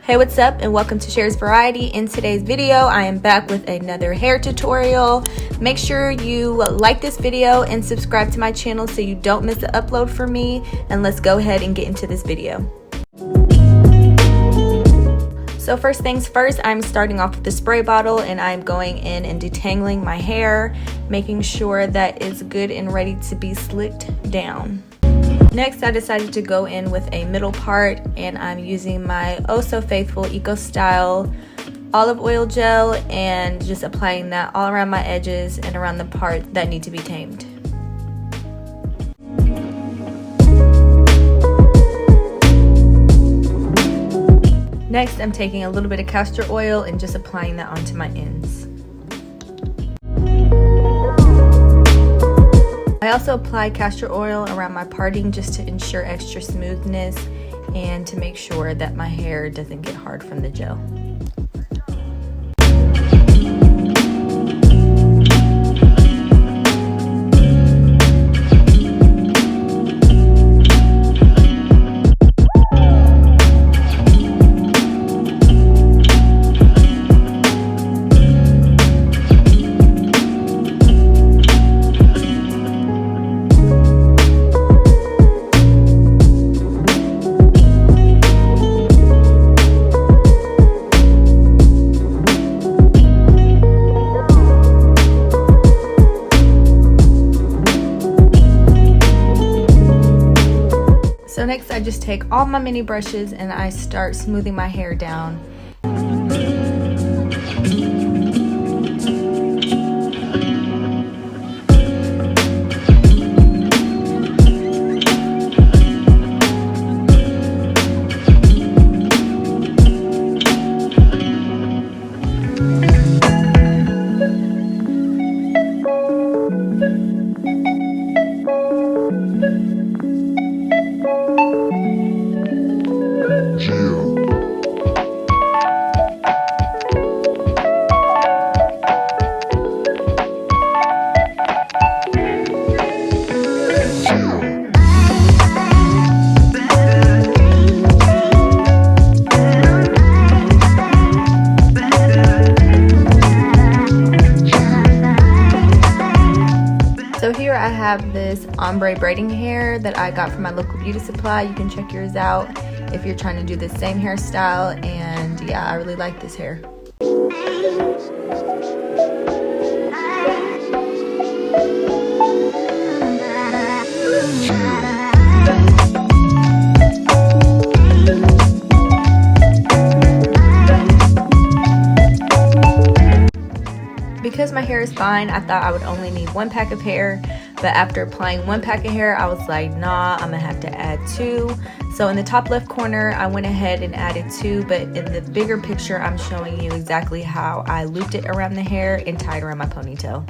Hey, what's up, and welcome to Sher's Variety. In today's video, I am back with another hair tutorial. Make sure you like this video and subscribe to my channel so you don't miss an upload from me. And let's go ahead and get into this video. So first things first, I'm starting off with the spray bottle and I'm going in and detangling my hair, making sure that it's good and ready to be slicked down. Next, I decided to go in with a middle part, and I'm using my oh so faithful Eco-Style olive oil gel and just applying that all around my edges and around the part that need to be tamed. Next, I'm taking a little bit of castor oil and just applying that onto my ends. I also apply castor oil around my parting just to ensure extra smoothness and to make sure that my hair doesn't get hard from the gel. So next, I just take all my mini brushes and I start smoothing my hair down. So here I have this ombre braiding hair that I got from my local beauty supply. You can check yours out if you're trying to do the same hairstyle, and yeah, I really like this hair. Because my hair is fine, I thought I would only need one pack of hair, but after applying one pack of hair, I was like, nah, I'm gonna have to add two. So in the top left corner, I went ahead and added two, but in the bigger picture, I'm showing you exactly how I looped it around the hair and tied around my ponytail.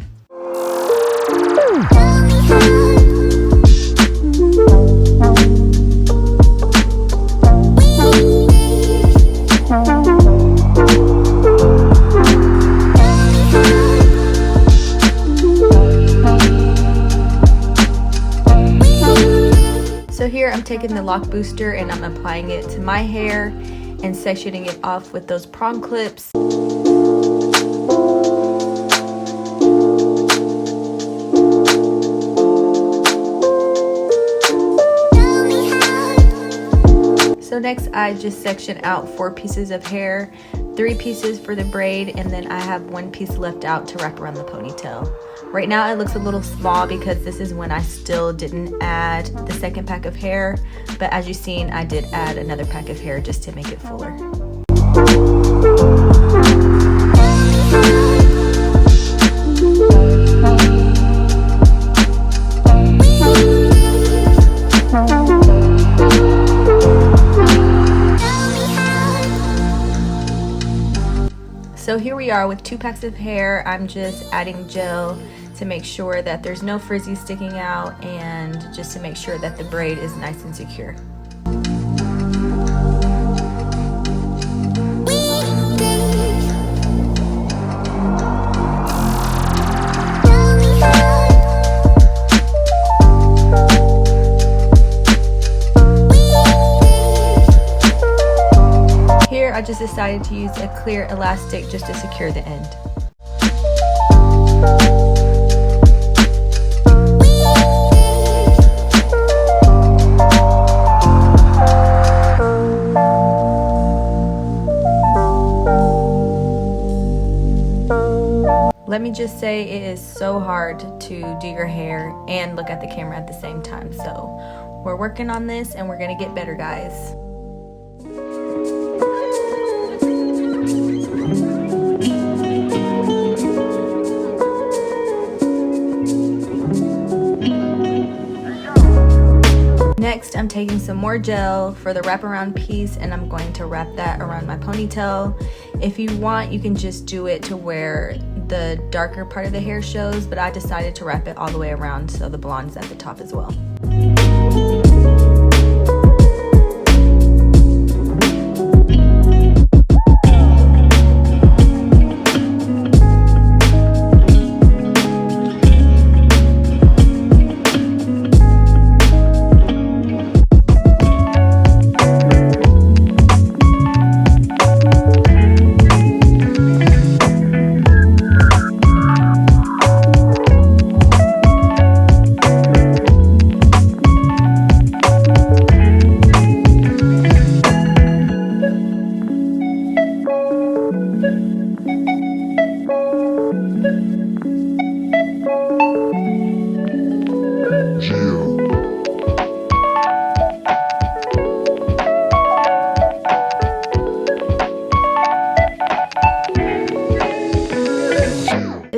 So here I'm taking the lock booster and I'm applying it to my hair and sectioning it off with those prong clips. So next I just section out 4 pieces of hair, 3 pieces for the braid, and then I have 1 piece left out to wrap around the ponytail. Right now it looks a little small because this is when I still didn't add the second pack of hair, but as you've seen, I did add another pack of hair just to make it fuller. So here we are with 2 packs of hair. I'm just adding gel to make sure that there's no frizzy sticking out and just to make sure that the braid is nice and secure. just decided to use a clear elastic just to secure the end. Let me just say, it is so hard to do your hair and look at the camera at the same time. So we're working on this and we're gonna get better, guys. Next, I'm taking some more gel for the wraparound piece and I'm going to wrap that around my ponytail. If you want, you can just do it to where the darker part of the hair shows, but I decided to wrap it all the way around so the blonde is at the top as well.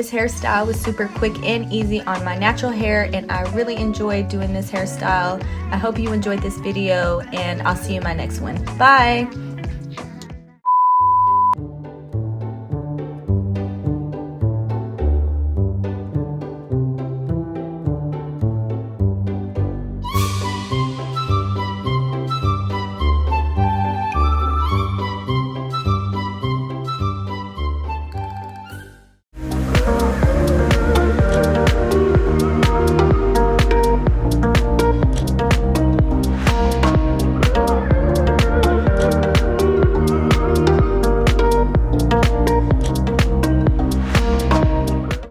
This hairstyle was super quick and easy on my natural hair and I really enjoyed doing this hairstyle. I hope you enjoyed this video and I'll see you in my next one. Bye!